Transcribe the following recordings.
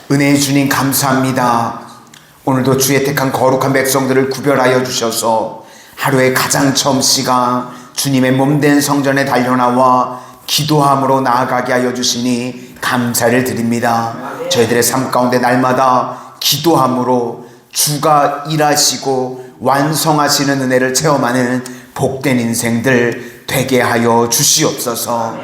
은혜의 주님 감사합니다. 오늘도 주의 택한 거룩한 백성들을 구별하여 주셔서 하루의 가장 처음 시간 주님의 몸된 성전에 달려나와 기도함으로 나아가게 하여 주시니 감사를 드립니다. 저희들의 삶 가운데 날마다 기도함으로 주가 일하시고 완성하시는 은혜를 체험하는 복된 인생들 되게 하여 주시옵소서.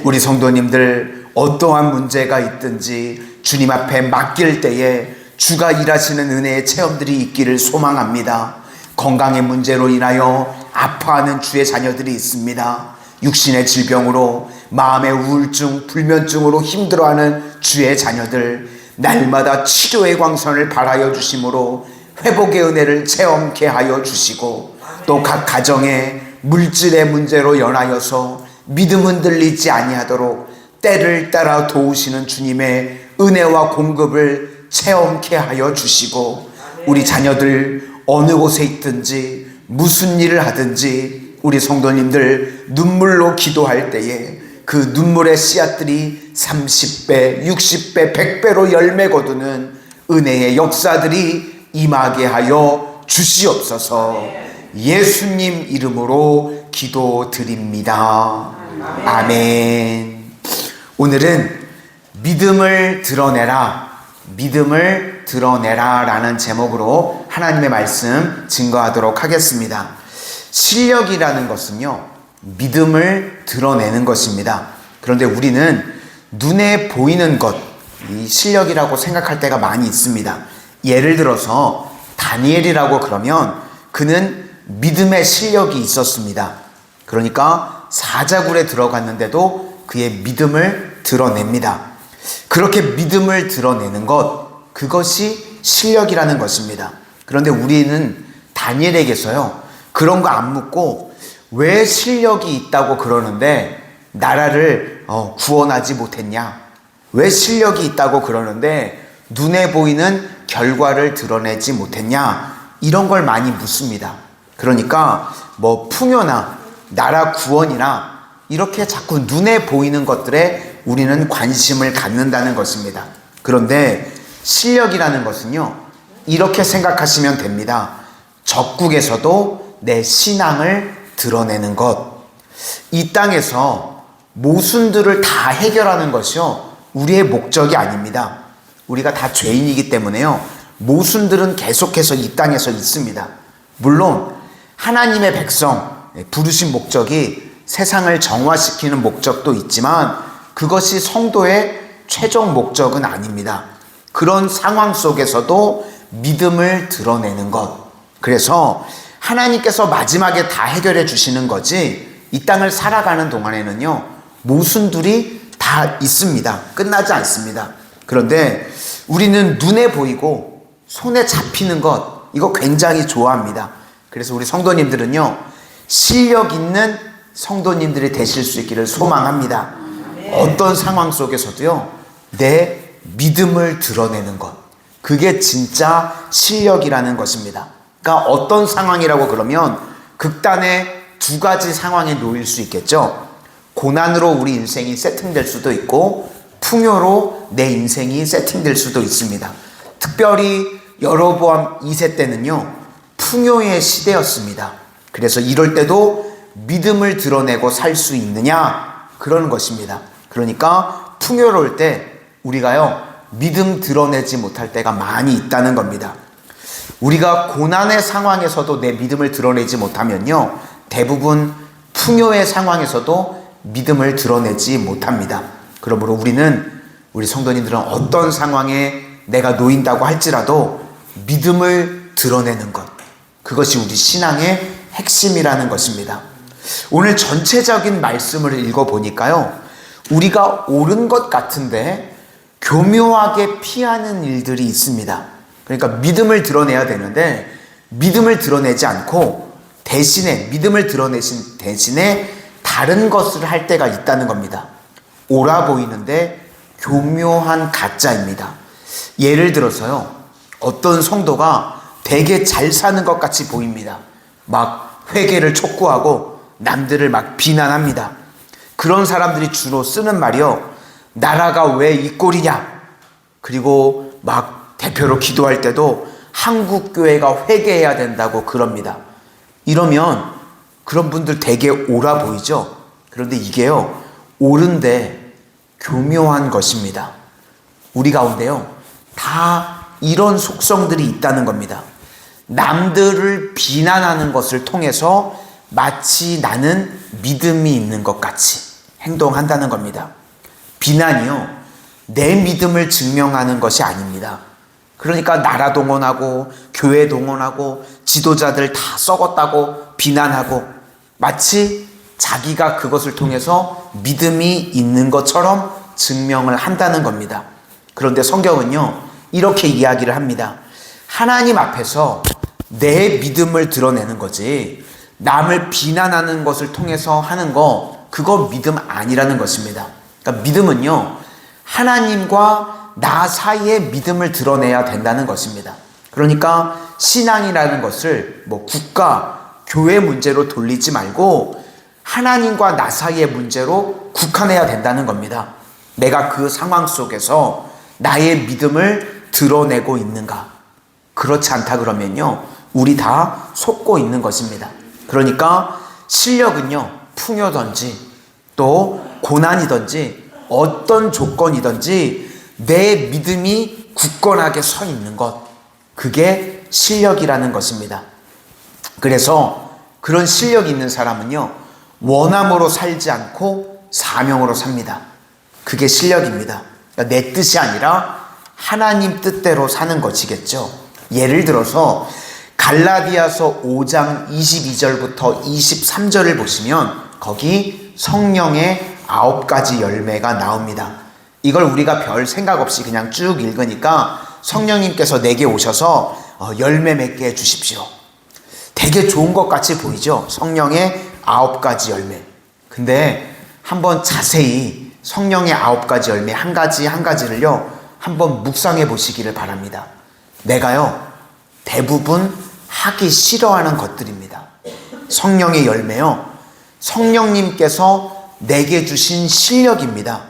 우리 성도님들 어떠한 문제가 있든지 주님 앞에 맡길 때에 주가 일하시는 은혜의 체험들이 있기를 소망합니다. 건강의 문제로 인하여 아파하는 주의 자녀들이 있습니다. 육신의 질병으로 마음의 우울증, 불면증으로 힘들어하는 주의 자녀들 날마다 치료의 광선을 발하여 주심으로 회복의 은혜를 체험케 하여 주시고 또 각 가정의 물질의 문제로 연하여서 믿음 흔들리지 아니하도록 때를 따라 도우시는 주님의 은혜와 공급을 체험케 하여 주시고 우리 자녀들 어느 곳에 있든지 무슨 일을 하든지 우리 성도님들 눈물로 기도할 때에 그 눈물의 씨앗들이 30배, 60배, 100배로 열매 거두는 은혜의 역사들이 임하게 하여 주시옵소서. 예수님 이름으로 기도드립니다. 아멘. 오늘은 믿음을 드러내라, 믿음을 드러내라 라는 제목으로 하나님의 말씀 증거하도록 하겠습니다. 실력이라는 것은요, 믿음을 드러내는 것입니다. 그런데 우리는 눈에 보이는 것, 이 실력이라고 생각할 때가 많이 있습니다. 예를 들어서 다니엘이라고 그러면 그는 믿음의 실력이 있었습니다. 그러니까 사자굴에 들어갔는데도 그의 믿음을 드러냅니다. 그렇게 믿음을 드러내는 것, 그것이 실력이라는 것입니다. 그런데 우리는 다니엘에게서요, 그런 거 안 묻고 왜 실력이 있다고 그러는데 나라를 구원하지 못했냐? 왜 실력이 있다고 그러는데 눈에 보이는 결과를 드러내지 못했냐? 이런 걸 많이 묻습니다. 그러니까 뭐 풍요나 나라 구원이나 이렇게 자꾸 눈에 보이는 것들에 우리는 관심을 갖는다는 것입니다. 그런데 실력이라는 것은요, 이렇게 생각하시면 됩니다. 적국에서도 내 신앙을 드러내는 것. 이 땅에서 모순들을 다 해결하는 것이요, 우리의 목적이 아닙니다. 우리가 다 죄인이기 때문에요, 모순들은 계속해서 이 땅에서 있습니다. 물론 하나님의 백성 부르신 목적이 세상을 정화시키는 목적도 있지만 그것이 성도의 최종 목적은 아닙니다. 그런 상황 속에서도 믿음을 드러내는 것. 그래서 하나님께서 마지막에 다 해결해 주시는 거지, 이 땅을 살아가는 동안에는요, 모순들이 다 있습니다. 끝나지 않습니다. 그런데 우리는 눈에 보이고 손에 잡히는 것, 이거 굉장히 좋아합니다. 그래서 우리 성도님들은요, 실력 있는 성도님들이 되실 수 있기를 소망합니다. 어떤 상황 속에서도요, 내 믿음을 드러내는 것, 그게 진짜 실력이라는 것입니다. 그러니까 어떤 상황이라고 그러면 극단의 두 가지 상황에 놓일 수 있겠죠. 고난으로 우리 인생이 세팅될 수도 있고 풍요로 내 인생이 세팅될 수도 있습니다. 특별히 여로보암 2세 때는요, 풍요의 시대였습니다. 그래서 이럴 때도 믿음을 드러내고 살 수 있느냐, 그러는 것입니다. 그러니까 풍요로울 때 우리가요, 믿음 드러내지 못할 때가 많이 있다는 겁니다. 우리가 고난의 상황에서도 내 믿음을 드러내지 못하면요, 대부분 풍요의 상황에서도 믿음을 드러내지 못합니다. 그러므로 우리 성도님들은 어떤 상황에 내가 놓인다고 할지라도 믿음을 드러내는 것, 그것이 우리 신앙의 핵심이라는 것입니다. 오늘 전체적인 말씀을 읽어보니까요, 우리가 옳은 것 같은데 교묘하게 피하는 일들이 있습니다. 그러니까 믿음을 드러내야 되는데 믿음을 드러내지 않고 믿음을 드러내신 대신에 다른 것을 할 때가 있다는 겁니다. 옳아 보이는데 교묘한 가짜입니다. 예를 들어서요, 어떤 성도가 되게 잘 사는 것 같이 보입니다. 막 회개를 촉구하고 남들을 막 비난합니다. 그런 사람들이 주로 쓰는 말이요, 나라가 왜 이 꼴이냐, 그리고 막 대표로 기도할 때도 한국교회가 회개해야 된다고 그럽니다. 이러면 그런 분들 되게 옳아 보이죠? 그런데 이게요, 옳은데 교묘한 것입니다. 우리 가운데요, 다 이런 속성들이 있다는 겁니다. 남들을 비난하는 것을 통해서 마치 나는 믿음이 있는 것 같이 행동한다는 겁니다. 비난이요, 내 믿음을 증명하는 것이 아닙니다. 그러니까 나라 동원하고 교회 동원하고 지도자들 다 썩었다고 비난하고 마치 자기가 그것을 통해서 믿음이 있는 것처럼 증명을 한다는 겁니다. 그런데 성경은요, 이렇게 이야기를 합니다. 하나님 앞에서 내 믿음을 드러내는 거지, 남을 비난하는 것을 통해서 하는 거, 그거 믿음 아니라는 것입니다. 그러니까 믿음은요, 하나님과 나 사이에 믿음을 드러내야 된다는 것입니다. 그러니까 신앙이라는 것을 뭐 국가, 교회 문제로 돌리지 말고 하나님과 나 사이의 문제로 국한해야 된다는 겁니다. 내가 그 상황 속에서 나의 믿음을 드러내고 있는가? 그렇지 않다 그러면요, 우리 다 속고 있는 것입니다. 그러니까 실력은요, 풍요든지 또 고난이든지 어떤 조건이든지 내 믿음이 굳건하게 서 있는 것, 그게 실력이라는 것입니다. 그래서 그런 실력 있는 사람은요, 원함으로 살지 않고 사명으로 삽니다. 그게 실력입니다. 그러니까 내 뜻이 아니라 하나님 뜻대로 사는 것이겠죠. 예를 들어서 갈라디아서 5장 22절부터 23절을 보시면 거기 성령의 9가지 열매가 나옵니다. 이걸 우리가 별 생각 없이 그냥 쭉 읽으니까 성령님께서 내게 오셔서 열매 맺게 해주십시오. 되게 좋은 것 같이 보이죠? 성령의 9가지 열매. 근데 한번 자세히 성령의 9가지 열매 한 가지 한 가지를요, 한번 묵상해 보시기를 바랍니다. 내가요, 대부분 하기 싫어하는 것들입니다. 성령의 열매요, 성령님께서 내게 주신 실력입니다.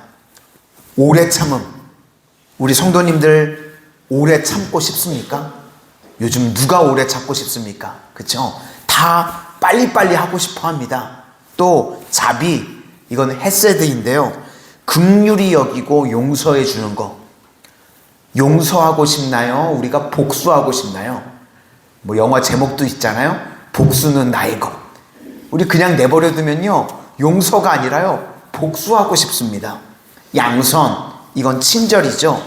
오래 참음. 우리 성도님들 오래 참고 싶습니까? 요즘 누가 오래 참고 싶습니까? 그쵸? 다 빨리빨리 하고 싶어 합니다. 또 자비, 이건 헤세드인데요, 긍휼히 여기고 용서해 주는 거. 용서하고 싶나요? 우리가 복수하고 싶나요? 뭐 영화 제목도 있잖아요. 복수는 나의 것. 우리 그냥 내버려 두면요, 용서가 아니라요, 복수하고 싶습니다. 양선, 이건 친절이죠.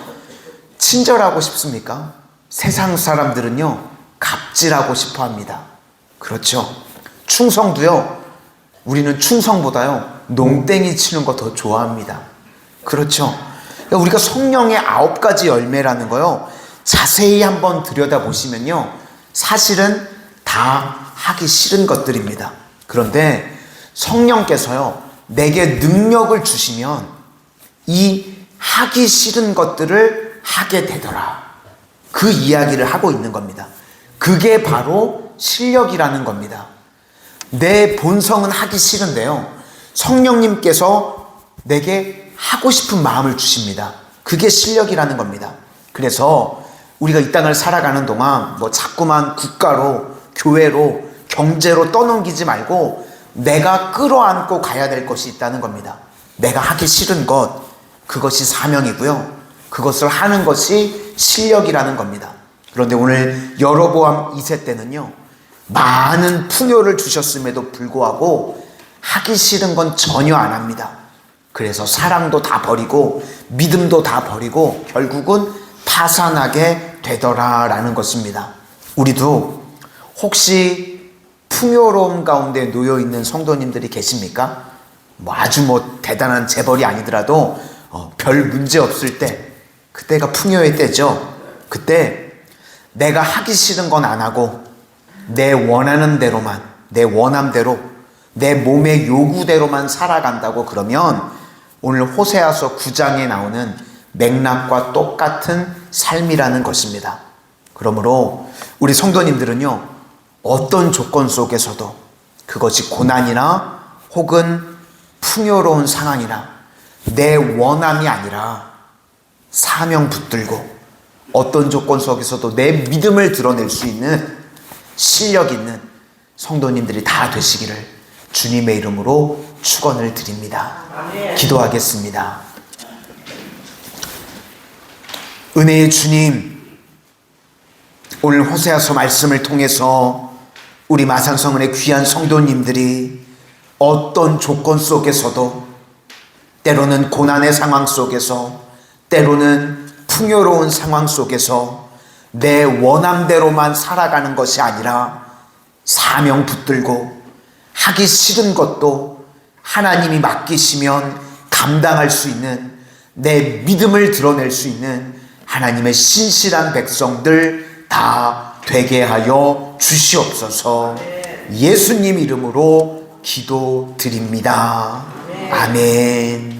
친절하고 싶습니까? 세상 사람들은요, 갑질하고 싶어 합니다. 그렇죠. 충성도요, 우리는 충성보다요, 농땡이 치는 거 더 좋아합니다. 그렇죠. 우리가 성령의 9가지 열매라는 거요, 자세히 한번 들여다보시면요, 사실은 다 하기 싫은 것들입니다. 그런데 성령께서요, 내게 능력을 주시면 이 하기 싫은 것들을 하게 되더라, 그 이야기를 하고 있는 겁니다. 그게 바로 실력이라는 겁니다. 내 본성은 하기 싫은데요, 성령님께서 내게 하고 싶은 마음을 주십니다. 그게 실력이라는 겁니다. 그래서 우리가 이 땅을 살아가는 동안 뭐 자꾸만 국가로, 교회로, 경제로 떠넘기지 말고 내가 끌어안고 가야 될 것이 있다는 겁니다. 내가 하기 싫은 것, 그것이 사명이고요, 그것을 하는 것이 실력이라는 겁니다. 그런데 오늘 여로보암 2세 때는요, 많은 풍요를 주셨음에도 불구하고 하기 싫은 건 전혀 안 합니다. 그래서 사랑도 다 버리고 믿음도 다 버리고 결국은 파산하게 되더라라는 것입니다. 우리도 혹시 풍요로움 가운데 놓여있는 성도님들이 계십니까? 뭐 아주 대단한 재벌이 아니더라도 별 문제 없을 때, 그때가 풍요의 때죠. 그때 내가 하기 싫은 건 안 하고 내 원하는 대로만, 내 원함대로, 내 몸의 요구대로만 살아간다고 그러면 오늘 호세아서 9장에 나오는 맥락과 똑같은 삶이라는 것입니다. 그러므로 우리 성도님들은요, 어떤 조건 속에서도, 그것이 고난이나 혹은 풍요로운 상황이나 내 원함이 아니라 사명 붙들고 어떤 조건 속에서도 내 믿음을 드러낼 수 있는 실력 있는 성도님들이 다 되시기를 주님의 이름으로 축원을 드립니다. 기도하겠습니다. 은혜의 주님, 오늘 호세아서 말씀을 통해서 우리 마산성은의 귀한 성도님들이 어떤 조건 속에서도, 때로는 고난의 상황 속에서, 때로는 풍요로운 상황 속에서 내 원함대로만 살아가는 것이 아니라 사명 붙들고 하기 싫은 것도 하나님이 맡기시면 감당할 수 있는, 내 믿음을 드러낼 수 있는 하나님의 신실한 백성들 다 되게 하여 주시옵소서. 예수님 이름으로 기도드립니다. 아멘.